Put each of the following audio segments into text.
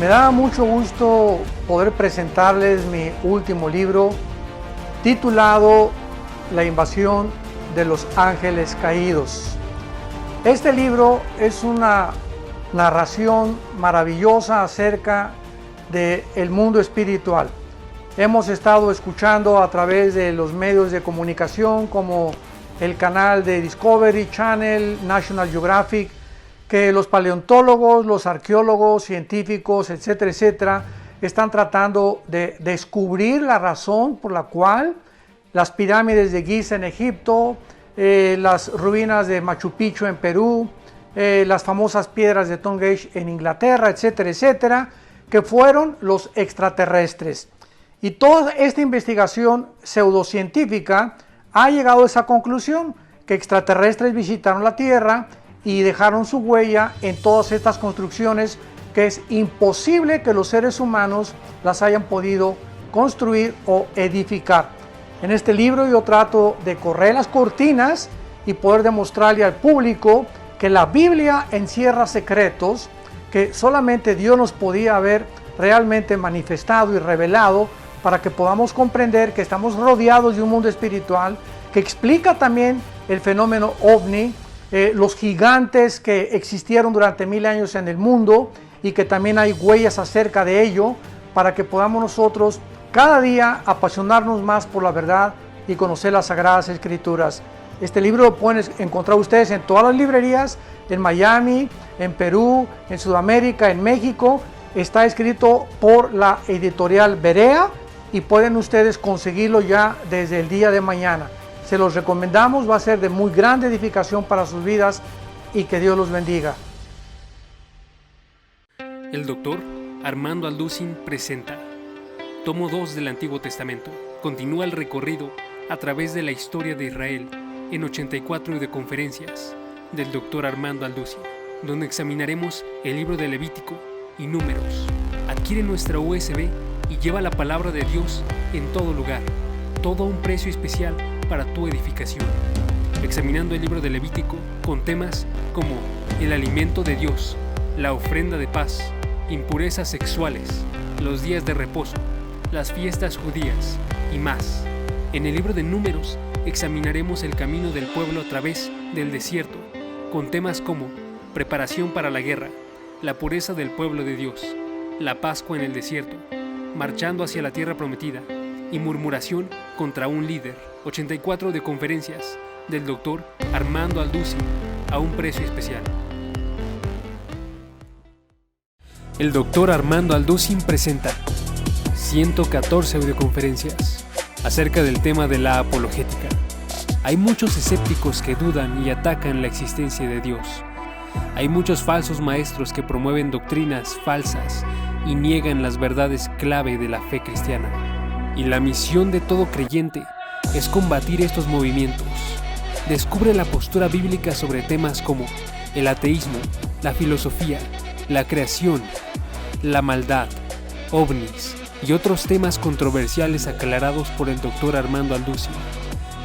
Me da mucho gusto poder presentarles mi último libro titulado La invasión de los ángeles caídos. Este libro es una narración maravillosa acerca del mundo espiritual. Hemos estado escuchando a través de los medios de comunicación como el canal de Discovery Channel, National Geographic, que los paleontólogos, los arqueólogos, científicos, etcétera, etcétera, están tratando de descubrir la razón por la cual las pirámides de Giza en Egipto, las ruinas de Machu Picchu en Perú, las famosas piedras de Stonehenge en Inglaterra, etcétera, etcétera, que fueron los extraterrestres. Y toda esta investigación pseudocientífica ha llegado a esa conclusión, que extraterrestres visitaron la Tierra y dejaron su huella en todas estas construcciones que es imposible que los seres humanos las hayan podido construir o edificar. En este libro yo trato de correr las cortinas y poder demostrarle al público que la Biblia encierra secretos que solamente Dios nos podía haber realmente manifestado y revelado para que podamos comprender que estamos rodeados de un mundo espiritual que explica también el fenómeno ovni, los gigantes que existieron durante 1000 años en el mundo y que también hay huellas acerca de ello para que podamos nosotros cada día apasionarnos más por la verdad y conocer las Sagradas Escrituras. Este libro lo pueden encontrar ustedes en todas las librerías, en Miami, en Perú, en Sudamérica, en México. Está escrito por la editorial Berea y pueden ustedes conseguirlo ya desde el día de mañana. Se los recomendamos, va a ser de muy grande edificación para sus vidas y que Dios los bendiga. El doctor Armando Alducin presenta Tomo 2 del Antiguo Testamento. Continúa el recorrido a través de la historia de Israel en 84 de conferencias del doctor Armando Alducin, donde examinaremos el libro de Levítico y Números. Adquiere nuestra USB y lleva la palabra de Dios en todo lugar, todo a un precio especial para tu edificación. Examinando el libro de Levítico con temas como el alimento de Dios, la ofrenda de paz, impurezas sexuales, los días de reposo, las fiestas judías y más. En el libro de Números examinaremos el camino del pueblo a través del desierto, con temas como preparación para la guerra, la pureza del pueblo de Dios, la Pascua en el desierto, marchando hacia la tierra prometida y murmuración contra un líder. 84 de conferencias del doctor Armando Alducin a un precio especial. El doctor Armando Alducin presenta 114 audioconferencias acerca del tema de la apologética. Hay muchos escépticos que dudan y atacan la existencia de Dios. Hay muchos falsos maestros que promueven doctrinas falsas y niegan las verdades clave de la fe cristiana. Y la misión de todo creyente es combatir estos movimientos. Descubre la postura bíblica sobre temas como el ateísmo, la filosofía, la creación, la maldad, ovnis y otros temas controversiales aclarados por el doctor Armando Alducin.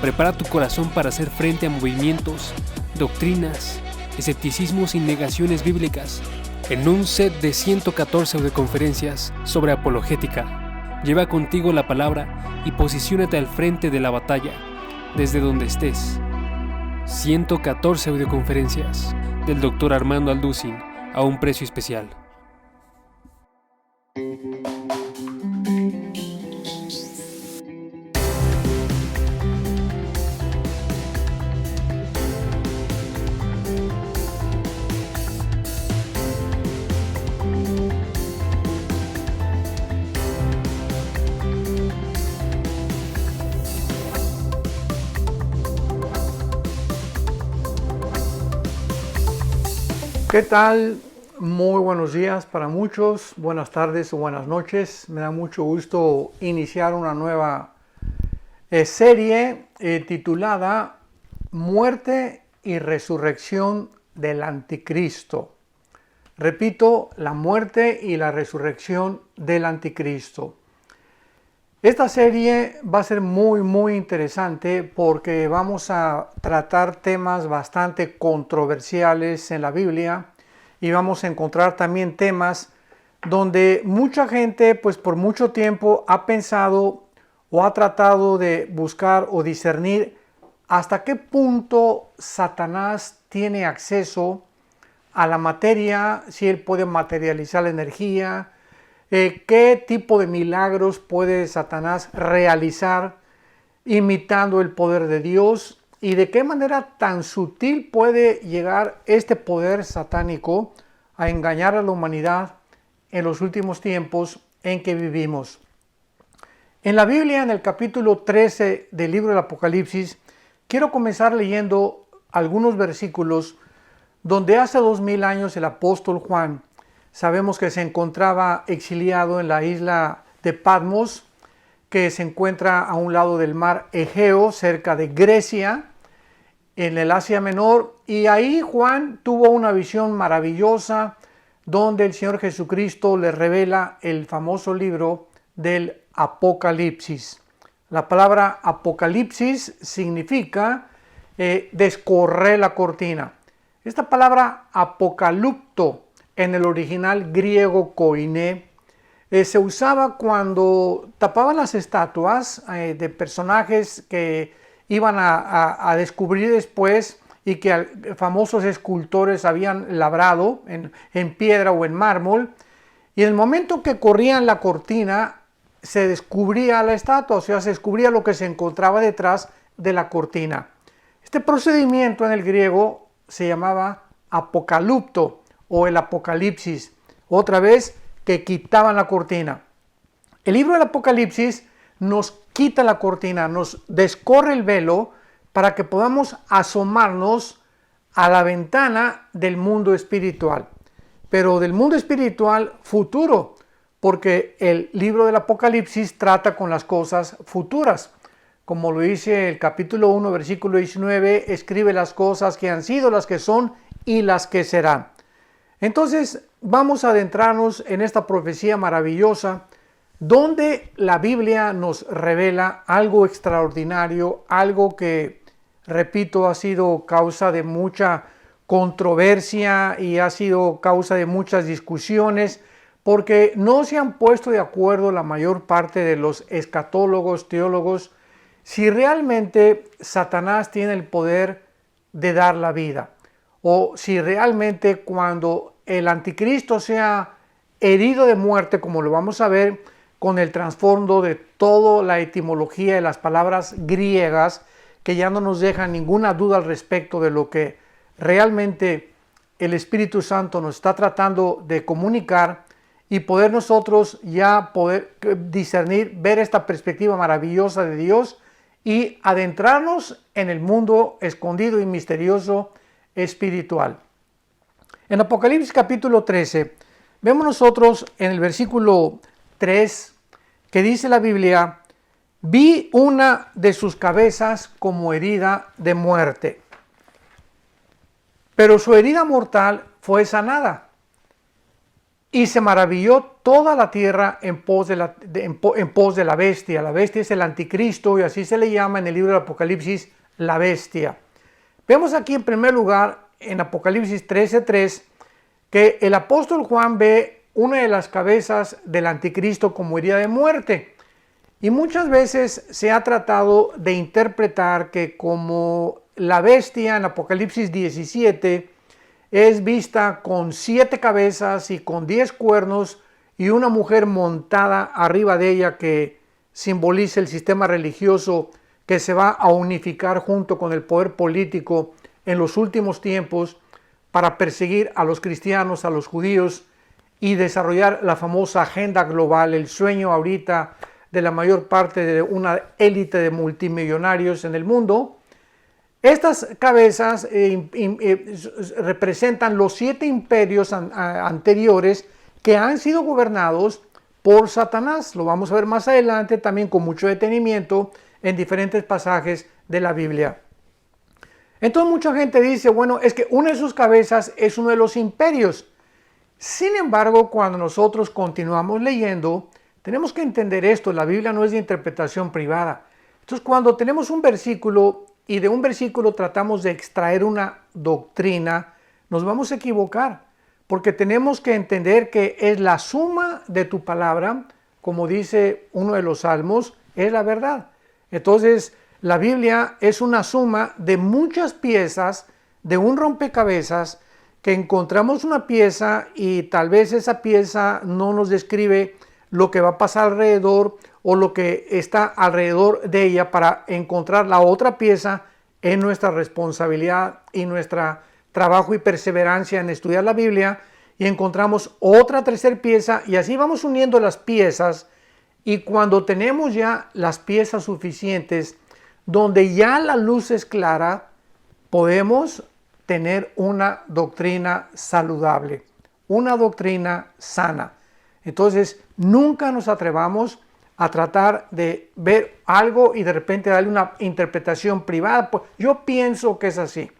Prepara tu corazón para hacer frente a movimientos, doctrinas, escepticismos y negaciones bíblicas en un set de 114 audioconferencias sobre apologética. Lleva contigo la palabra y posiciónate al frente de la batalla, desde donde estés. 114 audioconferencias del doctor Armando Alducin a un precio especial. ¿Qué tal? Muy buenos días para muchos, buenas tardes o buenas noches. Me da mucho gusto iniciar una nueva serie titulada Muerte y Resurrección del Anticristo. Repito, la muerte y la resurrección del Anticristo. Esta serie va a ser muy interesante porque vamos a tratar temas bastante controversiales en la Biblia y vamos a encontrar también temas donde mucha gente pues por mucho tiempo ha pensado o ha tratado de buscar o discernir hasta qué punto Satanás tiene acceso a la materia, si él puede materializar la energía, qué tipo de milagros puede Satanás realizar imitando el poder de Dios y de qué manera tan sutil puede llegar este poder satánico a engañar a la humanidad en los últimos tiempos en que vivimos. En la Biblia, en el capítulo 13 del libro del Apocalipsis, quiero comenzar leyendo algunos versículos donde hace 2000 años el apóstol Juan, sabemos que se encontraba exiliado en la isla de Patmos, que se encuentra a un lado del mar Egeo, cerca de Grecia, en el Asia Menor, y ahí Juan tuvo una visión maravillosa donde el Señor Jesucristo le revela el famoso libro del Apocalipsis. La palabra Apocalipsis significa descorrer la cortina. Esta palabra apocalupto en el original griego koiné se usaba cuando tapaban las estatuas de personajes que iban a descubrir después y que famosos escultores habían labrado en piedra o en mármol, y en el momento que corrían la cortina se descubría la estatua, o sea, se descubría lo que se encontraba detrás de la cortina. Este procedimiento en el griego se llamaba apocalupto o el apocalipsis, otra vez que quitaban la cortina. El libro del Apocalipsis nos quita la cortina, nos descorre el velo para que podamos asomarnos a la ventana del mundo espiritual, pero del mundo espiritual futuro, porque el libro del Apocalipsis trata con las cosas futuras. Como lo dice el capítulo 1, versículo 19, escribe las cosas que han sido, las que son y las que serán. Entonces vamos a adentrarnos en esta profecía maravillosa donde la Biblia nos revela algo extraordinario, algo que, repito, ha sido causa de mucha controversia y ha sido causa de muchas discusiones, porque no se han puesto de acuerdo la mayor parte de los escatólogos, teólogos, si realmente Satanás tiene el poder de dar la vida, o si realmente cuando el anticristo sea herido de muerte, como lo vamos a ver con el trasfondo de toda la etimología de las palabras griegas, que ya no nos dejan ninguna duda al respecto de lo que realmente el Espíritu Santo nos está tratando de comunicar, y poder nosotros ya poder discernir, ver esta perspectiva maravillosa de Dios y adentrarnos en el mundo escondido y misterioso espiritual. En Apocalipsis capítulo 13, vemos nosotros en el versículo 3 que dice la Biblia: vi una de sus cabezas como herida de muerte, pero su herida mortal fue sanada. Y se maravilló toda la tierra en pos de la bestia. La bestia es el anticristo y así se le llama en el libro del Apocalipsis la bestia. Vemos aquí en primer lugar en Apocalipsis 13:3 que el apóstol Juan ve una de las cabezas del anticristo como herida de muerte. Y muchas veces se ha tratado de interpretar que como la bestia en Apocalipsis 17 es vista con 7 cabezas y con 10 cuernos y una mujer montada arriba de ella que simboliza el sistema religioso que se va a unificar junto con el poder político en los últimos tiempos para perseguir a los cristianos, a los judíos y desarrollar la famosa agenda global, el sueño ahorita de la mayor parte de una élite de multimillonarios en el mundo. Estas cabezas representan los 7 imperios anteriores que han sido gobernados por Satanás. Lo vamos a ver más adelante también con mucho detenimiento en diferentes pasajes de la Biblia. Entonces mucha gente dice, bueno, es que una de sus cabezas es uno de los imperios. Sin embargo, cuando nosotros continuamos leyendo, tenemos que entender esto. La Biblia no es de interpretación privada. Entonces cuando tenemos un versículo y de un versículo tratamos de extraer una doctrina, nos vamos a equivocar, porque tenemos que entender que es la suma de tu palabra, como dice uno de los salmos, es la verdad. Entonces, la Biblia es una suma de muchas piezas, de un rompecabezas, que encontramos una pieza y tal vez esa pieza no nos describe lo que va a pasar alrededor o lo que está alrededor de ella. Para encontrar la otra pieza es nuestra responsabilidad y nuestro trabajo y perseverancia en estudiar la Biblia, y encontramos otra tercera pieza y así vamos uniendo las piezas, y cuando tenemos ya las piezas suficientes donde ya la luz es clara, podemos tener una doctrina saludable, una doctrina sana. Entonces, nunca nos atrevamos a tratar de ver algo y de repente darle una interpretación privada. Pues yo pienso que es así.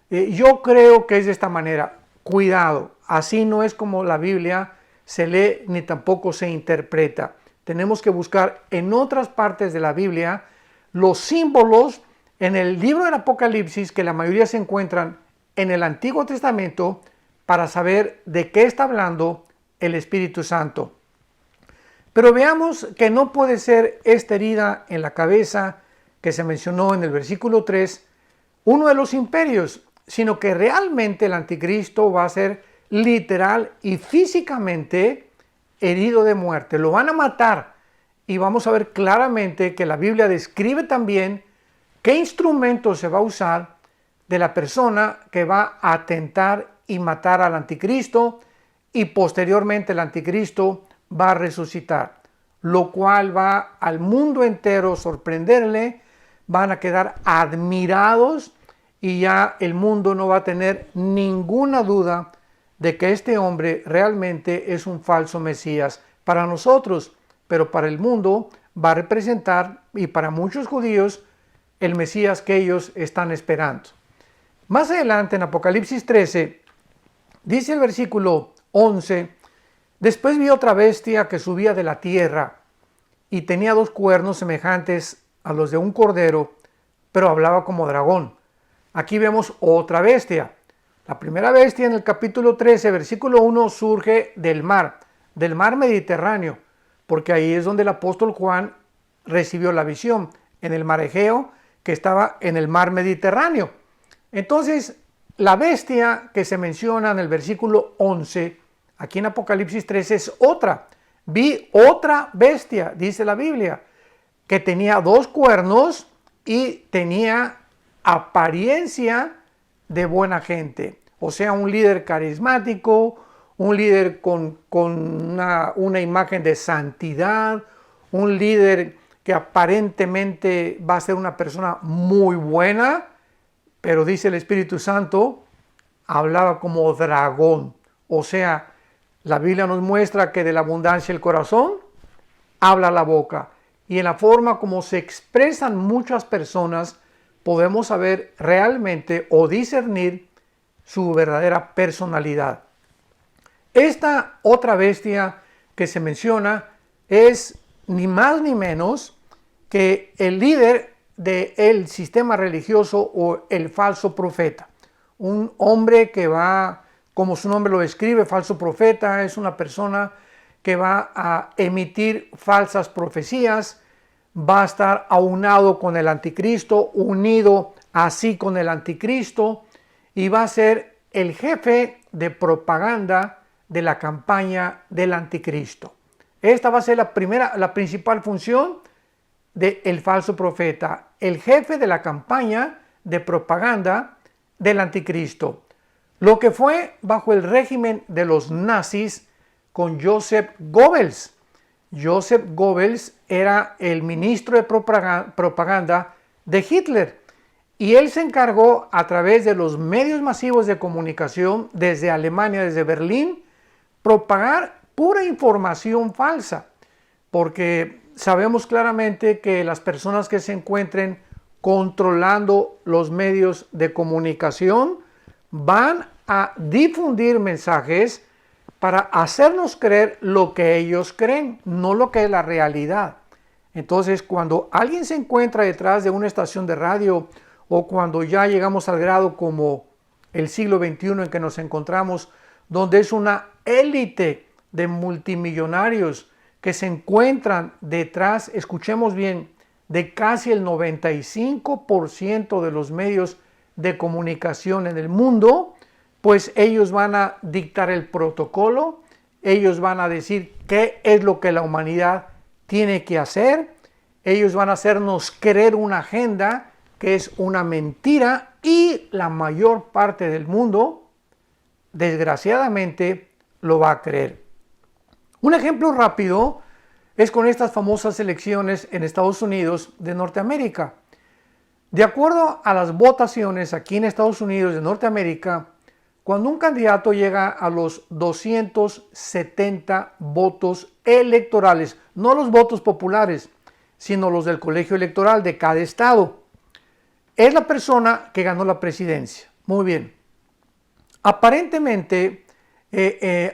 Yo creo que es de esta manera. Cuidado, así no es como la Biblia se lee ni tampoco se interpreta. Tenemos que buscar en otras partes de la Biblia los símbolos en el libro del Apocalipsis, que la mayoría se encuentran en el Antiguo Testamento, para saber de qué está hablando el Espíritu Santo. Pero veamos que no puede ser esta herida en la cabeza que se mencionó en el versículo 3, uno de los imperios, sino que realmente el anticristo va a ser literal y físicamente herido de muerte. Lo van a matar, y vamos a ver claramente que la Biblia describe también qué instrumento se va a usar de la persona que va a atentar y matar al anticristo, y posteriormente el anticristo va a resucitar, lo cual va al mundo entero sorprenderle. Van a quedar admirados y ya el mundo no va a tener ninguna duda de que este hombre realmente es un falso Mesías para nosotros, pero para el mundo va a representar, y para muchos judíos, el Mesías que ellos están esperando. Más adelante en Apocalipsis 13, dice el versículo 11, después vi otra bestia que subía de la tierra y tenía 2 cuernos semejantes a los de un cordero, pero hablaba como dragón. Aquí vemos otra bestia. La primera bestia en el capítulo 13, versículo 1, surge del mar Mediterráneo, porque ahí es donde el apóstol Juan recibió la visión, en el mar Egeo, que estaba en el mar Mediterráneo. Entonces, la bestia que se menciona en el versículo 11, aquí en Apocalipsis 13, es otra. Vi otra bestia, dice la Biblia, que tenía 2 cuernos y tenía apariencia de buena gente. O sea, un líder carismático, un líder con una imagen de santidad, un líder que aparentemente va a ser una persona muy buena, pero dice el Espíritu Santo, hablaba como dragón. O sea, la Biblia nos muestra que de la abundancia del corazón habla la boca. Y en la forma como se expresan muchas personas, podemos saber realmente o discernir su verdadera personalidad. Esta otra bestia que se menciona es ni más ni menos que el líder del sistema religioso o el falso profeta. Un hombre que va, como su nombre lo describe, falso profeta, es una persona que va a emitir falsas profecías, va a estar aunado con el anticristo, unido así con el anticristo, y va a ser el jefe de propaganda de la campaña del anticristo. Esta va a ser la principal función del falso profeta, el jefe de la campaña de propaganda del anticristo. Lo que fue bajo el régimen de los nazis con Joseph Goebbels. Joseph Goebbels era el ministro de propaganda de Hitler, y él se encargó a través de los medios masivos de comunicación desde Alemania, desde Berlín, propagar pura información falsa, porque sabemos claramente que las personas que se encuentren controlando los medios de comunicación van a difundir mensajes para hacernos creer lo que ellos creen, no lo que es la realidad. Entonces, cuando alguien se encuentra detrás de una estación de radio, o cuando ya llegamos al grado como el siglo XXI en que nos encontramos, donde es una élite de multimillonarios que se encuentran detrás, escuchemos bien, de casi el 95% de los medios de comunicación en el mundo, pues ellos van a dictar el protocolo, ellos van a decir qué es lo que la humanidad tiene que hacer, ellos van a hacernos creer una agenda que es una mentira y la mayor parte del mundo, desgraciadamente, lo va a creer. Un ejemplo rápido es con estas famosas elecciones en Estados Unidos de Norteamérica. De acuerdo a las votaciones aquí en Estados Unidos de Norteamérica, cuando un candidato llega a los 270 votos electorales, no los votos populares, sino los del colegio electoral de cada estado, es la persona que ganó la presidencia. Muy bien. Aparentemente,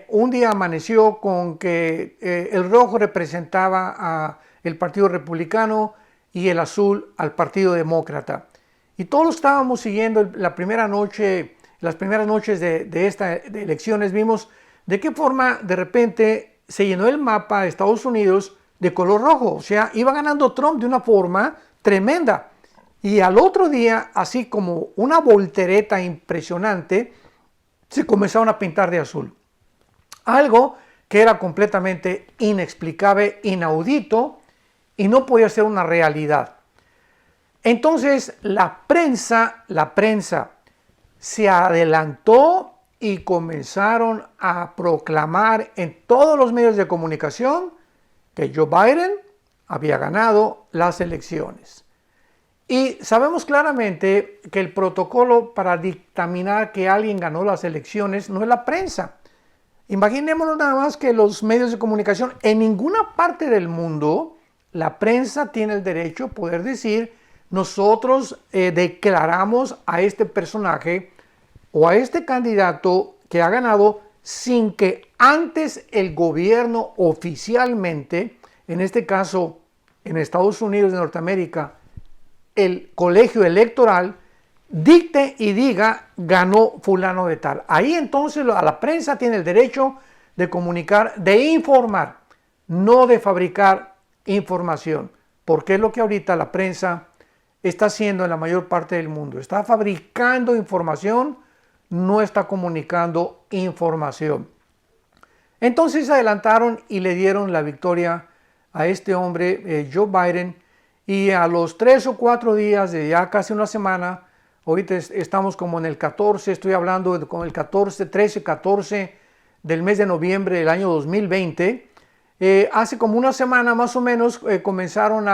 un día amaneció con que el rojo representaba al Partido Republicano y el azul al Partido Demócrata. Y todos estábamos siguiendo las primeras noches de elecciones, vimos de qué forma de repente se llenó el mapa de Estados Unidos de color rojo. O sea, iba ganando Trump de una forma tremenda. Y al otro día, así como una voltereta impresionante, se comenzaron a pintar de azul. Algo que era completamente inexplicable, inaudito, y no podía ser una realidad. Entonces la prensa se adelantó y comenzaron a proclamar en todos los medios de comunicación que Joe Biden había ganado las elecciones. Y sabemos claramente que el protocolo para dictaminar que alguien ganó las elecciones no es la prensa. Imaginémonos nada más que los medios de comunicación en ninguna parte del mundo, la prensa tiene el derecho a poder decir: nosotros declaramos a este personaje o a este candidato que ha ganado, sin que antes el gobierno oficialmente, en este caso en Estados Unidos de Norteamérica, el colegio electoral dicte y diga ganó fulano de tal. Ahí entonces a la prensa tiene el derecho de comunicar, de informar, no de fabricar información, porque es lo que ahorita la prensa está haciendo en la mayor parte del mundo. Está fabricando información, no está comunicando información. Entonces se adelantaron y le dieron la victoria a este hombre, Joe Biden, y a los 3 o 4 días de ya casi una semana, ahorita estamos como en el 14, estoy hablando con el 14, 13, 14 del mes de noviembre del año 2020, hace como una semana más o menos comenzaron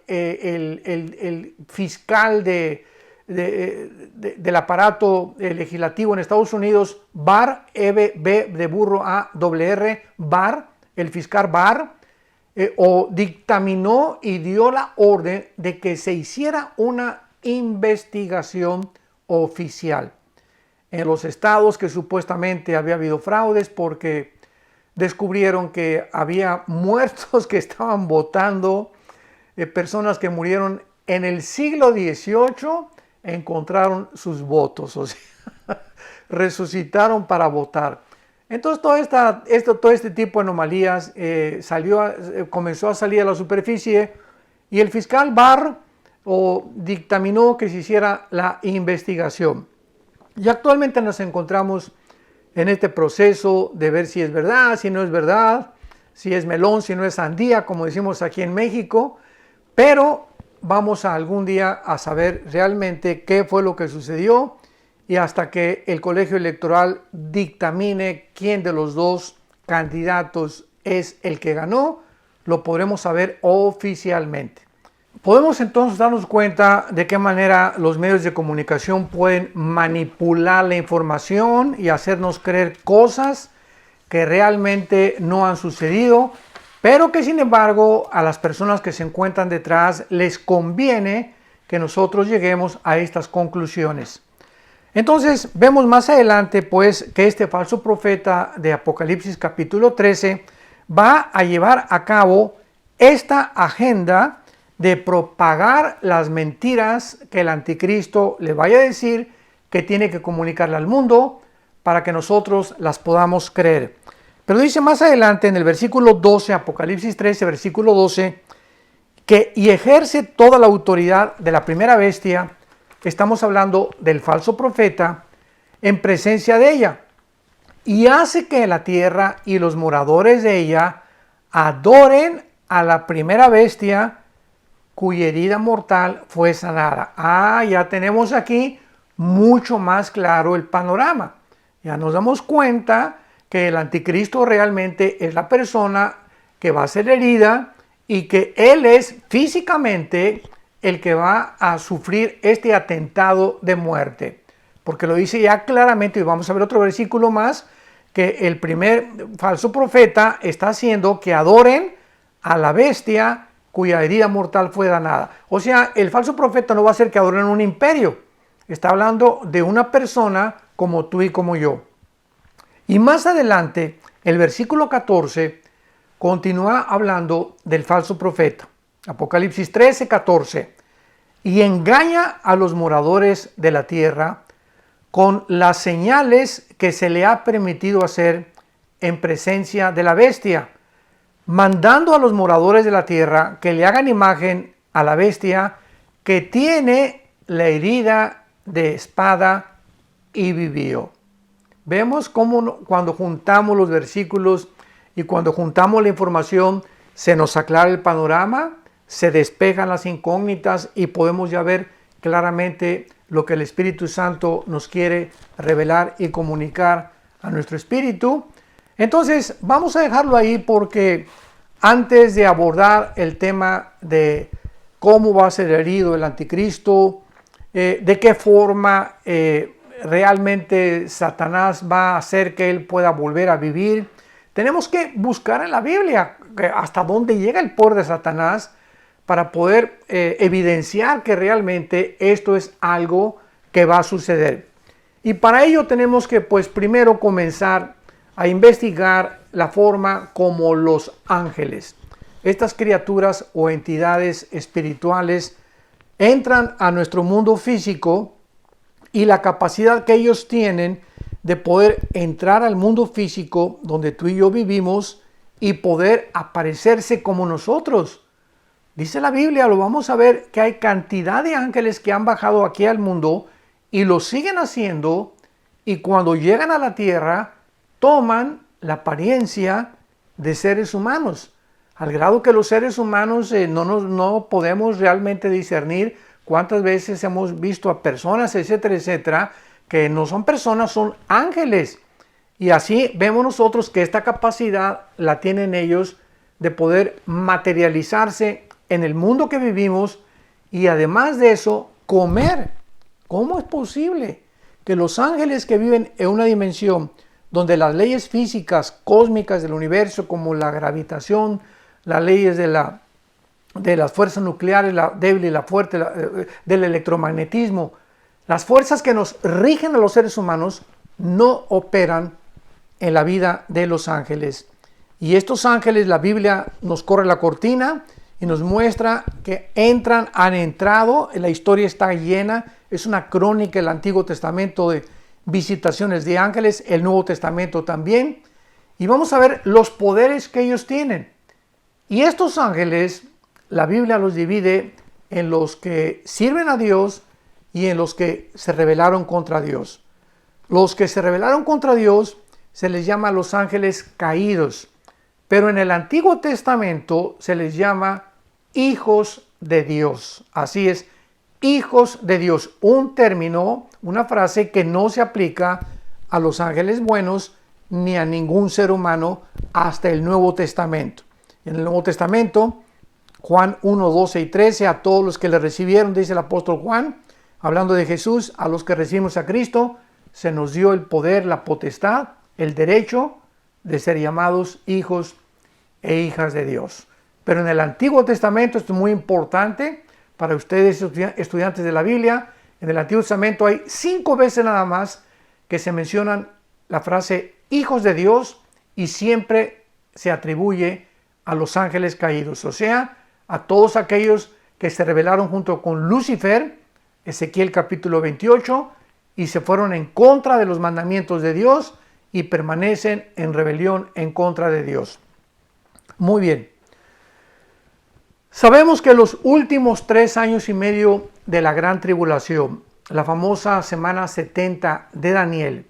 el fiscal del aparato legislativo en Estados Unidos, Barr, B de burro A, R, Barr, el fiscal Barr, dictaminó y dio la orden de que se hiciera una investigación oficial en los estados que supuestamente había habido fraudes, porque descubrieron que había muertos que estaban votando, personas que murieron en el siglo XVIII, encontraron sus votos, o sea, resucitaron para votar. Entonces todo este tipo de anomalías comenzó a salir a la superficie, y el fiscal Barr dictaminó que se hiciera la investigación. Y actualmente nos encontramos en este proceso de ver si es verdad, si no es verdad, si es melón, si no es sandía, como decimos aquí en México, pero vamos a algún día a saber realmente qué fue lo que sucedió, y hasta que el colegio electoral dictamine quién de los dos candidatos es el que ganó, lo podremos saber oficialmente. Podemos entonces darnos cuenta de qué manera los medios de comunicación pueden manipular la información y hacernos creer cosas que realmente no han sucedido, pero que sin embargo a las personas que se encuentran detrás les conviene que nosotros lleguemos a estas conclusiones. Entonces vemos más adelante pues que este falso profeta de Apocalipsis capítulo 13 va a llevar a cabo esta agenda de propagar las mentiras que el anticristo le vaya a decir que tiene que comunicarle al mundo, para que nosotros las podamos creer. Pero dice más adelante en el versículo 12, Apocalipsis 13, versículo 12, que y ejerce toda la autoridad de la primera bestia. Estamos hablando del falso profeta en presencia de ella, y hace que la tierra y los moradores de ella adoren a la primera bestia cuya herida mortal fue sanada. Ya tenemos aquí mucho más claro el panorama. Ya nos damos cuenta que el anticristo realmente es la persona que va a ser herida y que él es físicamente el que va a sufrir este atentado de muerte. Porque lo dice ya claramente, y vamos a ver otro versículo más, que el primer falso profeta está haciendo que adoren a la bestia cuya herida mortal fue danada. O sea, el falso profeta no va a hacer que adoren un imperio. Está hablando de una persona como tú y como yo. Y más adelante, el versículo 14 continúa hablando del falso profeta. Apocalipsis 13, 14. Y engaña a los moradores de la tierra con las señales que se le ha permitido hacer en presencia de la bestia, mandando a los moradores de la tierra que le hagan imagen a la bestia que tiene la herida de espada y vivió. Vemos cómo cuando juntamos los versículos y cuando juntamos la información se nos aclara el panorama, se despejan las incógnitas y podemos ya ver claramente lo que el Espíritu Santo nos quiere revelar y comunicar a nuestro espíritu. Entonces vamos a dejarlo ahí porque antes de abordar el tema de cómo va a ser herido el anticristo, de qué forma realmente Satanás va a hacer que él pueda volver a vivir, tenemos que buscar en la Biblia hasta dónde llega el poder de Satanás para poder evidenciar que realmente esto es algo que va a suceder. Y para ello tenemos que primero comenzar a investigar la forma como los ángeles, estas criaturas o entidades espirituales, entran a nuestro mundo físico y la capacidad que ellos tienen de poder entrar al mundo físico donde tú y yo vivimos y poder aparecerse como nosotros. Dice la Biblia, lo vamos a ver, que hay cantidad de ángeles que han bajado aquí al mundo y lo siguen haciendo, y cuando llegan a la tierra toman la apariencia de seres humanos, al grado que los seres humanos no podemos realmente discernir cuántas veces hemos visto a personas, etcétera, etcétera, que no son personas, son ángeles. Y así vemos nosotros que esta capacidad la tienen ellos de poder materializarse en el mundo que vivimos y además de eso, comer. ¿Cómo es posible que los ángeles que viven en una dimensión donde las leyes físicas cósmicas del universo, como la gravitación, las leyes de las fuerzas nucleares, la débil y la fuerte, del electromagnetismo, las fuerzas que nos rigen a los seres humanos, no operan en la vida de los ángeles? Y estos ángeles, la Biblia nos corre la cortina y nos muestra que han entrado, la historia está llena, es una crónica el Antiguo Testamento de visitaciones de ángeles, el Nuevo Testamento también, y vamos a ver los poderes que ellos tienen. Y estos ángeles, la Biblia los divide en los que sirven a Dios y en los que se rebelaron contra Dios. Los que se rebelaron contra Dios se les llama los ángeles caídos, pero en el Antiguo Testamento se les llama hijos de Dios. Así es, hijos de Dios, un término, una frase que no se aplica a los ángeles buenos ni a ningún ser humano hasta el Nuevo Testamento. En el Nuevo Testamento, Juan 1, 12 y 13, a todos los que le recibieron, dice el apóstol Juan, hablando de Jesús, a los que recibimos a Cristo, se nos dio el poder, la potestad, el derecho de ser llamados hijos e hijas de Dios. Pero en el Antiguo Testamento, esto es muy importante para ustedes estudiantes de la Biblia, en el Antiguo Testamento hay 5 veces nada más que se mencionan la frase hijos de Dios y siempre se atribuye a los ángeles caídos, o sea, a todos aquellos que se rebelaron junto con Lucifer, Ezequiel capítulo 28, y se fueron en contra de los mandamientos de Dios y permanecen en rebelión en contra de Dios. Muy bien. Sabemos que los últimos 3 años y medio de la gran tribulación, la famosa semana 70 de Daniel,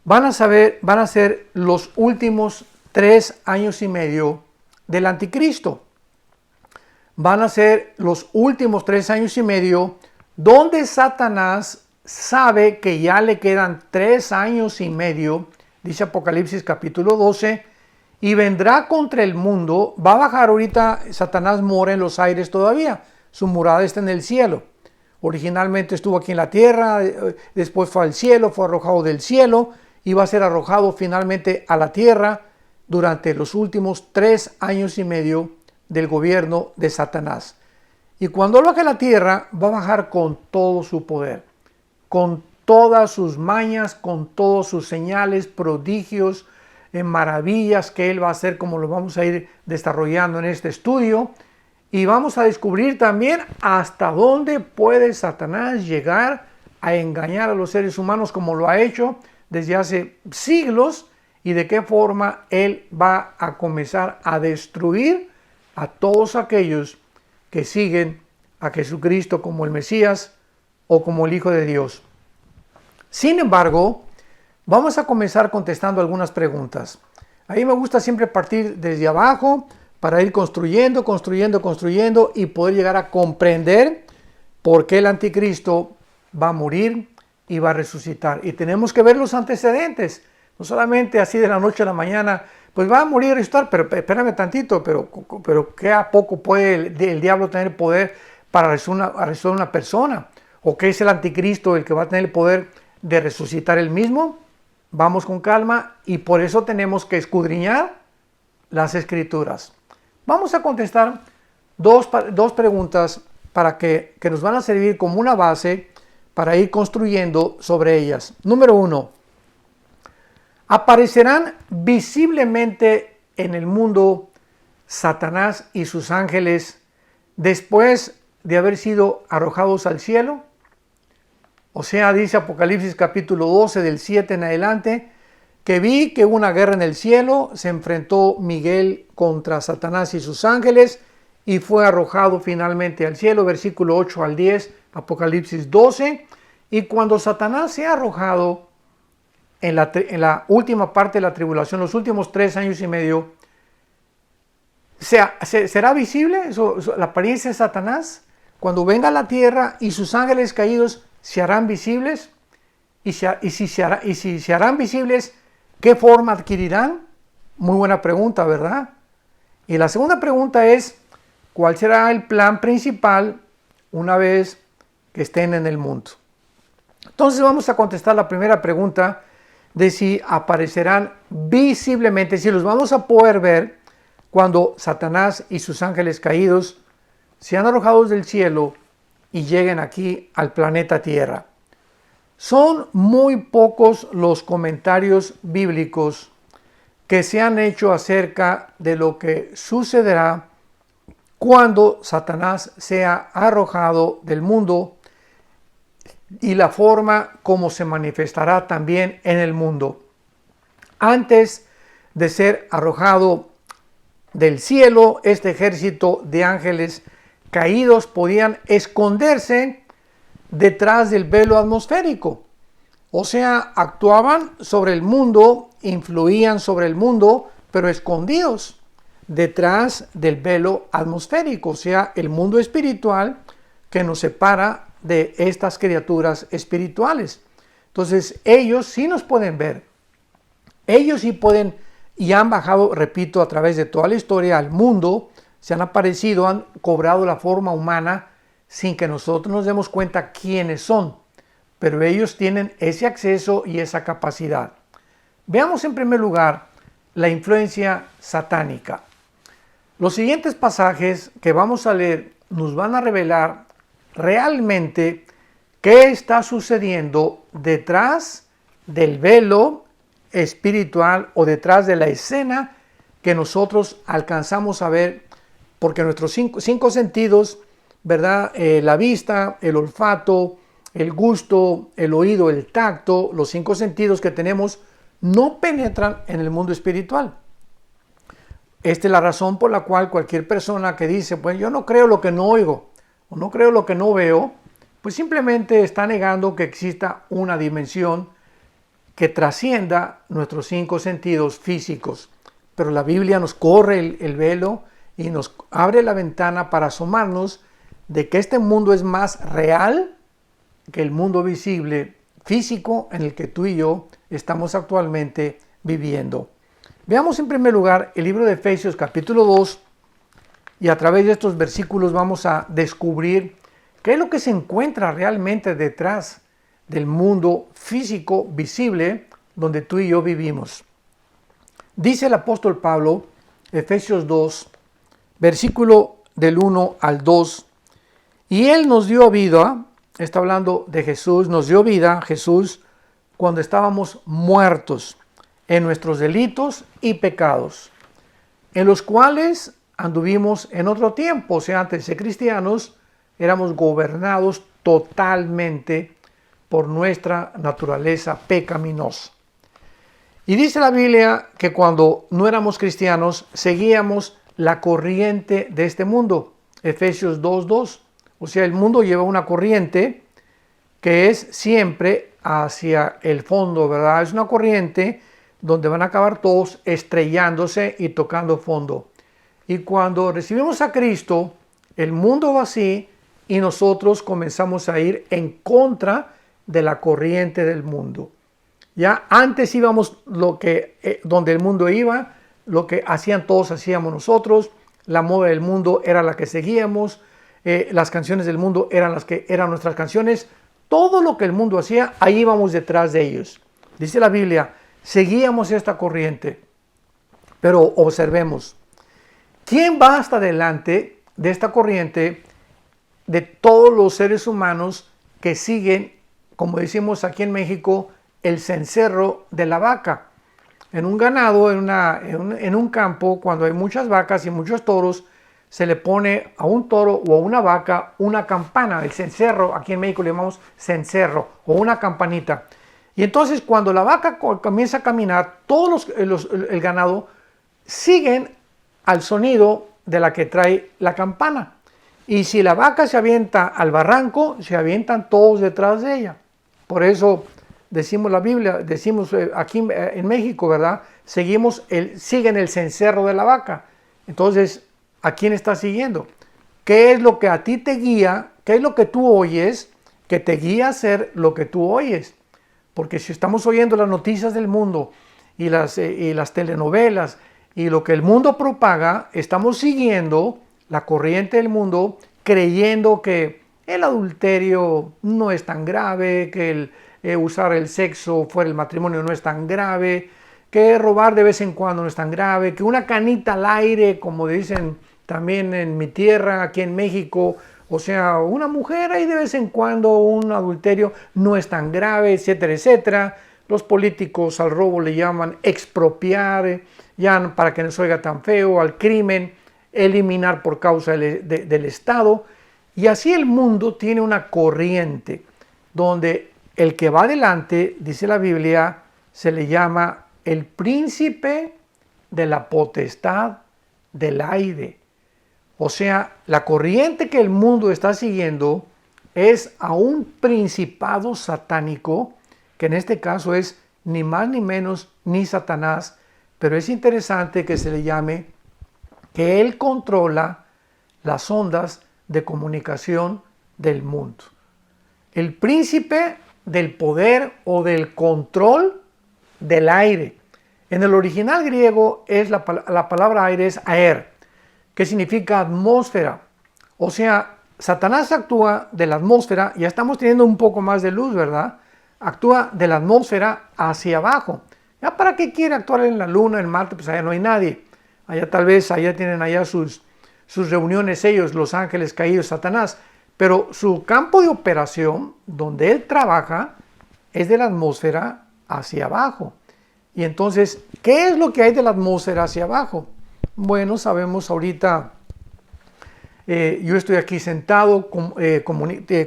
van a ser los últimos 3 años y medio del anticristo. Van a ser los últimos 3 años y medio donde Satanás sabe que ya le quedan 3 años y medio, dice Apocalipsis capítulo 12, y vendrá contra el mundo. Va a bajar ahorita, Satanás mora en los aires todavía, su morada está en el cielo. Originalmente estuvo aquí en la tierra, después fue al cielo, fue arrojado del cielo y va a ser arrojado finalmente a la tierra durante los últimos 3 años y medio del gobierno de Satanás. Y cuando baje a la tierra, va a bajar con todo su poder, con todas sus mañas, con todas sus señales, prodigios, maravillas que él va a hacer, como lo vamos a ir desarrollando en este estudio. Y vamos a descubrir también hasta dónde puede Satanás llegar a engañar a los seres humanos, como lo ha hecho desde hace siglos, y de qué forma él va a comenzar a destruir a todos aquellos que siguen a Jesucristo como el Mesías o como el Hijo de Dios. Sin embargo, vamos a comenzar contestando algunas preguntas. A mí me gusta siempre partir desde abajo para ir construyendo y poder llegar a comprender por qué el anticristo va a morir y va a resucitar. Y tenemos que ver los antecedentes, no solamente así de la noche a la mañana, pues va a morir y resucitar, pero espérame tantito, pero ¿qué a poco puede el diablo tener poder para resucitar una persona? ¿O qué es el anticristo el que va a tener el poder de resucitar él mismo? Vamos con calma y por eso tenemos que escudriñar las escrituras. Vamos a contestar dos preguntas para que nos van a servir como una base para ir construyendo sobre ellas. Número 1. ¿Aparecerán visiblemente en el mundo Satanás y sus ángeles después de haber sido arrojados al cielo? O sea, dice Apocalipsis capítulo 12 del 7 en adelante, que vi que hubo una guerra en el cielo, se enfrentó Miguel contra Satanás y sus ángeles y fue arrojado finalmente al cielo, versículo 8 al 10, Apocalipsis 12, y cuando Satanás sea arrojado en la última parte de la tribulación, los últimos 3 años y medio, ¿será visible la apariencia de Satanás? Cuando venga a la tierra y sus ángeles caídos se harán visibles, y si se harán visibles, ¿qué forma adquirirán? Muy buena pregunta, ¿verdad? Y la segunda pregunta es, ¿cuál será el plan principal una vez que estén en el mundo? Entonces vamos a contestar la primera pregunta de si aparecerán visiblemente, si los vamos a poder ver cuando Satanás y sus ángeles caídos sean arrojados del cielo y lleguen aquí al planeta Tierra. Son muy pocos los comentarios bíblicos que se han hecho acerca de lo que sucederá cuando Satanás sea arrojado del mundo y la forma como se manifestará también en el mundo. Antes de ser arrojado del cielo, este ejército de ángeles caídos podían esconderse detrás del velo atmosférico. O sea, actuaban sobre el mundo, influían sobre el mundo, pero escondidos detrás del velo atmosférico, o sea, el mundo espiritual que nos separa de estas criaturas espirituales. Entonces, ellos sí nos pueden ver. Ellos sí pueden y han bajado, repito, a través de toda la historia al mundo, se han aparecido, han cobrado la forma humana sin que nosotros nos demos cuenta quiénes son, pero ellos tienen ese acceso y esa capacidad. Veamos en primer lugar la influencia satánica. Los siguientes pasajes que vamos a leer nos van a revelar realmente qué está sucediendo detrás del velo espiritual o detrás de la escena que nosotros alcanzamos a ver, porque nuestros cinco sentidos, ¿verdad? La vista, el olfato, el gusto, el oído, el tacto, los 5 sentidos que tenemos, no penetran en el mundo espiritual. Esta es la razón por la cual cualquier persona que dice, pues yo no creo lo que no oigo, o no creo lo que no veo, pues simplemente está negando que exista una dimensión que trascienda nuestros 5 sentidos físicos. Pero la Biblia nos corre el velo y nos abre la ventana para asomarnos de que este mundo es más real que el mundo visible, físico, en el que tú y yo estamos actualmente viviendo. Veamos en primer lugar el libro de Efesios capítulo 2 y a través de estos versículos vamos a descubrir qué es lo que se encuentra realmente detrás del mundo físico visible donde tú y yo vivimos. Dice el apóstol Pablo, Efesios 2, versículo del 1 al 2, y Él nos dio vida, está hablando de Jesús, nos dio vida, Jesús, cuando estábamos muertos en nuestros delitos y pecados, en los cuales anduvimos en otro tiempo, o sea, antes de ser cristianos, éramos gobernados totalmente por nuestra naturaleza pecaminosa. Y dice la Biblia que cuando no éramos cristianos, seguíamos la corriente de este mundo, Efesios 2:2. O sea, el mundo lleva una corriente que es siempre hacia el fondo, ¿verdad? Es una corriente donde van a acabar todos estrellándose y tocando fondo. Y cuando recibimos a Cristo, el mundo va así y nosotros comenzamos a ir en contra de la corriente del mundo. Ya antes íbamos donde el mundo iba, lo que hacían todos hacíamos nosotros, la moda del mundo era la que seguíamos, las canciones del mundo eran las que eran nuestras canciones, todo lo que el mundo hacía, ahí íbamos detrás de ellos. Dice la Biblia, seguíamos esta corriente, pero observemos, ¿quién va hasta delante de esta corriente de todos los seres humanos que siguen, como decimos aquí en México, el cencerro de la vaca? En un ganado, en un campo, cuando hay muchas vacas y muchos toros, se le pone a un toro o a una vaca una campana, el cencerro, aquí en México le llamamos cencerro, o una campanita. Y entonces cuando la vaca comienza a caminar, todos el ganado siguen al sonido de la que trae la campana. Y si la vaca se avienta al barranco, se avientan todos detrás de ella. Por eso decimos la Biblia, decimos aquí en México, ¿verdad? Siguen el cencerro de la vaca. Entonces, ¿a quién estás siguiendo? ¿Qué es lo que a ti te guía? ¿Qué es lo que tú oyes que te guía a hacer lo que tú oyes? Porque si estamos oyendo las noticias del mundo y las telenovelas y lo que el mundo propaga, estamos siguiendo la corriente del mundo creyendo que el adulterio no es tan grave, que usar el sexo fuera del matrimonio no es tan grave, que robar de vez en cuando no es tan grave, que una canita al aire, como dicen también en mi tierra, aquí en México, o sea, una mujer ahí de vez en cuando, un adulterio no es tan grave, etcétera, etcétera. Los políticos al robo le llaman expropiar, ya para que no se oiga tan feo, al crimen, eliminar por causa del Estado. Y así el mundo tiene una corriente donde el que va adelante, dice la Biblia, se le llama el príncipe de la potestad del aire. O sea, la corriente que el mundo está siguiendo es a un principado satánico, que en este caso es ni más ni menos ni Satanás, pero es interesante que se le llame que él controla las ondas de comunicación del mundo. El príncipe del poder o del control del aire. En el original griego es la palabra aire es aer, que significa atmósfera. O sea, Satanás actúa de la atmósfera, ya estamos teniendo un poco más de luz, ¿verdad? Actúa de la atmósfera hacia abajo. ¿Ya para qué quiere actuar en la luna, en Marte? Pues allá no hay nadie. Allá tal vez, allá tienen allá sus reuniones ellos, los ángeles caídos, Satanás. Pero su campo de operación, donde él trabaja, es de la atmósfera hacia abajo. Y entonces, ¿qué es lo que hay de la atmósfera hacia abajo? Bueno, sabemos ahorita, yo estoy aquí sentado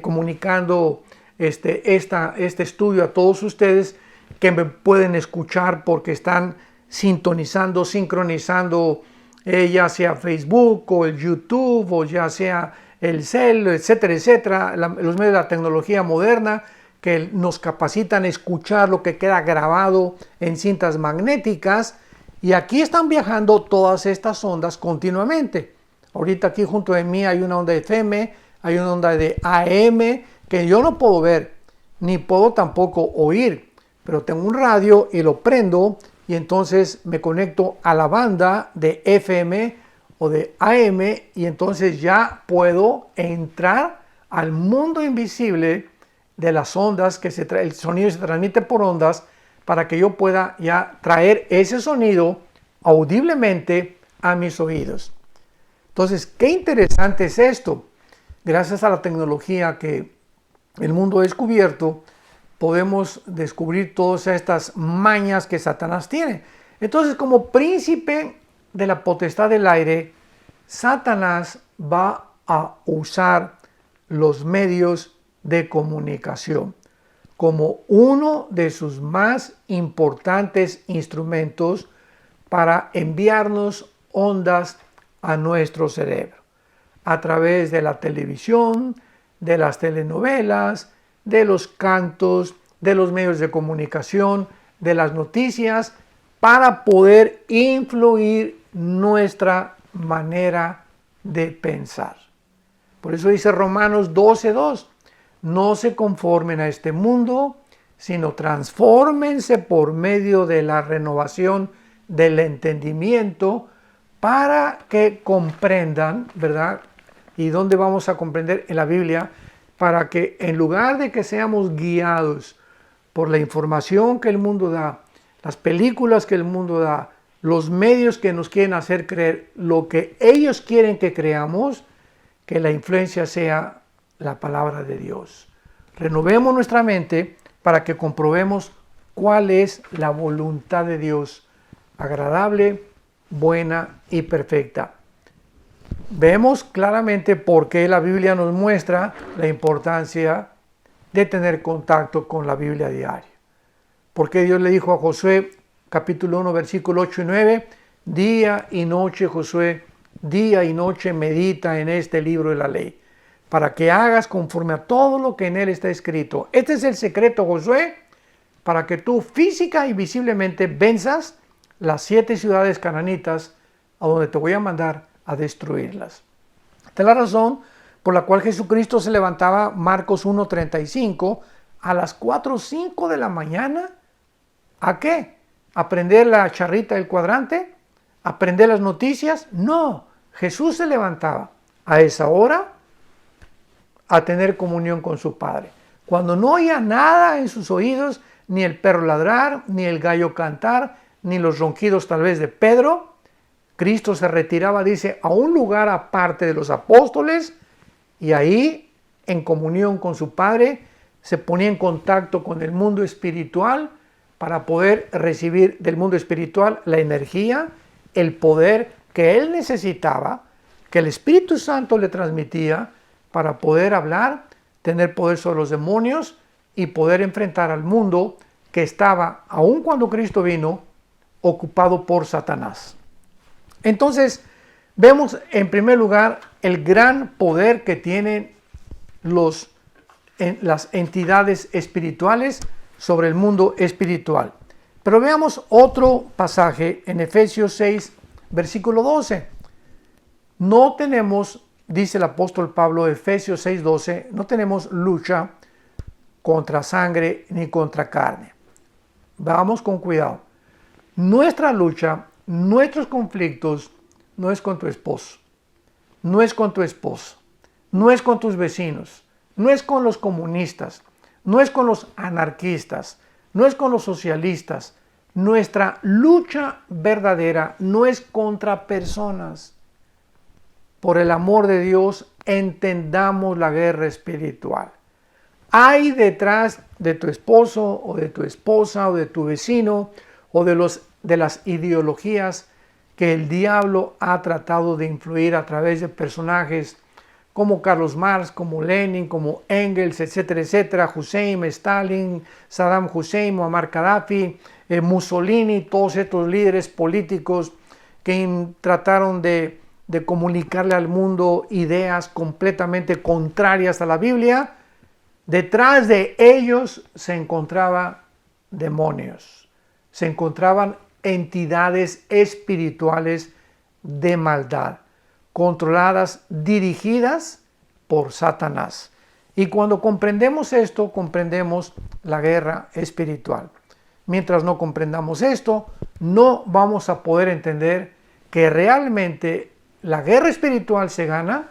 comunicando este estudio a todos ustedes que me pueden escuchar porque están sintonizando, sincronizando, ya sea Facebook o el YouTube o ya sea el cel, etcétera, etcétera, los medios de la tecnología moderna que nos capacitan a escuchar lo que queda grabado en cintas magnéticas. Y aquí están viajando todas estas ondas continuamente. Ahorita aquí junto de mí hay una onda de FM, hay una onda de AM que yo no puedo ver, ni puedo tampoco oír, pero tengo un radio y lo prendo y entonces me conecto a la banda de FM o de AM y entonces ya puedo entrar al mundo invisible de las ondas, el sonido se transmite por ondas para que yo pueda ya traer ese sonido audiblemente a mis oídos. Entonces, qué interesante es esto. Gracias a la tecnología que el mundo ha descubierto, podemos descubrir todas estas mañas que Satanás tiene. Entonces, como príncipe de la potestad del aire, Satanás va a usar los medios de comunicación como uno de sus más importantes instrumentos para enviarnos ondas a nuestro cerebro a través de la televisión, de las telenovelas, de los cantos, de los medios de comunicación, de las noticias, para poder influir nuestra manera de pensar. Por eso dice Romanos 12:2, no se conformen a este mundo, sino transfórmense por medio de la renovación del entendimiento para que comprendan, ¿verdad? ¿Y dónde vamos a comprender? En la Biblia, para que en lugar de que seamos guiados por la información que el mundo da, las películas que el mundo da, los medios que nos quieren hacer creer lo que ellos quieren que creamos, que la influencia sea la palabra de Dios. Renovemos nuestra mente para que comprobemos cuál es la voluntad de Dios, agradable, buena y perfecta. Vemos claramente por qué la Biblia nos muestra la importancia de tener contacto con la Biblia diaria. Porque Dios le dijo a Josué, capítulo 1, versículo 8 y 9, día y noche, Josué, día y noche medita en este libro de la ley, para que hagas conforme a todo lo que en él está escrito. Este es el secreto, Josué, para que tú física y visiblemente venzas las 7 ciudades cananitas a donde te voy a mandar a destruirlas. Esta es la razón por la cual Jesucristo se levantaba, Marcos 1:35, a las 4 o 5 de la mañana. ¿A qué? ¿A prender la charrita del cuadrante? ¿A prender las noticias? No, Jesús se levantaba a esa hora a tener comunión con su Padre. Cuando no oía nada en sus oídos, ni el perro ladrar, ni el gallo cantar, ni los ronquidos tal vez de Pedro, Cristo se retiraba, dice, a un lugar aparte de los apóstoles y ahí, en comunión con su Padre, se ponía en contacto con el mundo espiritual para poder recibir del mundo espiritual la energía, el poder que él necesitaba, que el Espíritu Santo le transmitía para poder hablar, tener poder sobre los demonios y poder enfrentar al mundo que estaba, aun cuando Cristo vino, ocupado por Satanás. Entonces, vemos en primer lugar el gran poder que tienen las entidades espirituales sobre el mundo espiritual. Pero veamos otro pasaje en Efesios 6, versículo 12. No tenemos, dice el apóstol Pablo, Efesios 6, 12, no tenemos lucha contra sangre ni contra carne. Vamos con cuidado. Nuestra lucha, nuestros conflictos, no es con tu esposo, no es con tu esposo, no es con tus vecinos, no es con los comunistas, no es con los anarquistas, no es con los socialistas. Nuestra lucha verdadera no es contra personas. Por el amor de Dios, entendamos la guerra espiritual. Hay detrás de tu esposo o de tu esposa o de tu vecino o de las ideologías que el diablo ha tratado de influir a través de personajes como Carlos Marx, como Lenin, como Engels, etcétera, etcétera, Hussein, Stalin, Saddam Hussein, Muammar Gaddafi, Mussolini, todos estos líderes políticos que trataron de comunicarle al mundo ideas completamente contrarias a la Biblia. Detrás de ellos se encontraban demonios, se encontraban entidades espirituales de maldad, controladas, dirigidas por Satanás. Y cuando comprendemos esto, comprendemos la guerra espiritual. Mientras no comprendamos esto, no vamos a poder entender que realmente la guerra espiritual se gana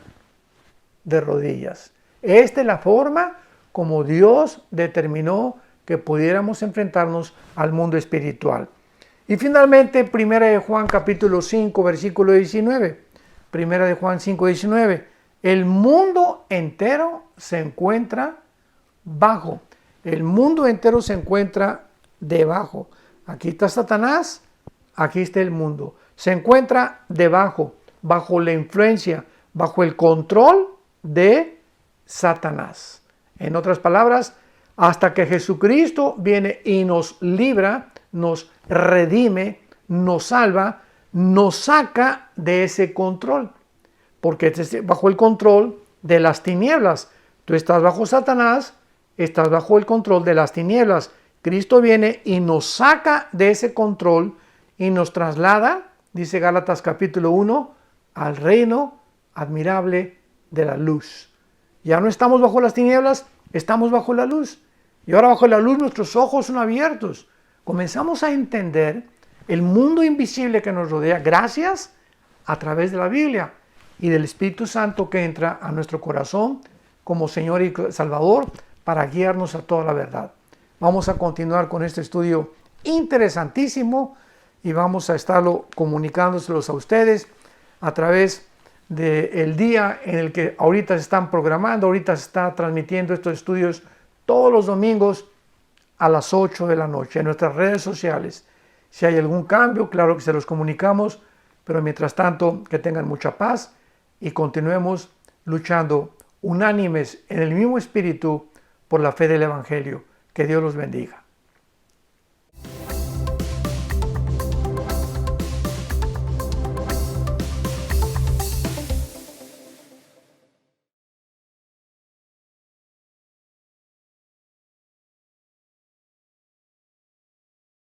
de rodillas. Esta es la forma como Dios determinó que pudiéramos enfrentarnos al mundo espiritual. Y finalmente, 1 de Juan capítulo 5, versículo 19. 1 de Juan 5, 19. El mundo entero se encuentra bajo. El mundo entero se encuentra debajo. Aquí está Satanás, aquí está el mundo. Se encuentra debajo, bajo la influencia, bajo el control de Satanás. En otras palabras, hasta que Jesucristo viene y nos libra, nos redime, nos salva, nos saca de ese control. Porque estás bajo el control de las tinieblas. Tú estás bajo Satanás, estás bajo el control de las tinieblas. Cristo viene y nos saca de ese control y nos traslada, dice Gálatas capítulo 1, al reino admirable de la luz. Ya no estamos bajo las tinieblas, estamos bajo la luz. Y ahora bajo la luz nuestros ojos son abiertos. Comenzamos a entender el mundo invisible que nos rodea gracias a través de la Biblia y del Espíritu Santo que entra a nuestro corazón como Señor y Salvador para guiarnos a toda la verdad. Vamos a continuar con este estudio interesantísimo y vamos a estarlo comunicándoselos a ustedes a través del día en el que ahorita se están programando, ahorita se está transmitiendo estos estudios todos los domingos a las 8 de la noche en nuestras redes sociales. Si hay algún cambio, claro que se los comunicamos, pero mientras tanto que tengan mucha paz y continuemos luchando unánimes en el mismo espíritu por la fe del Evangelio. Que Dios los bendiga.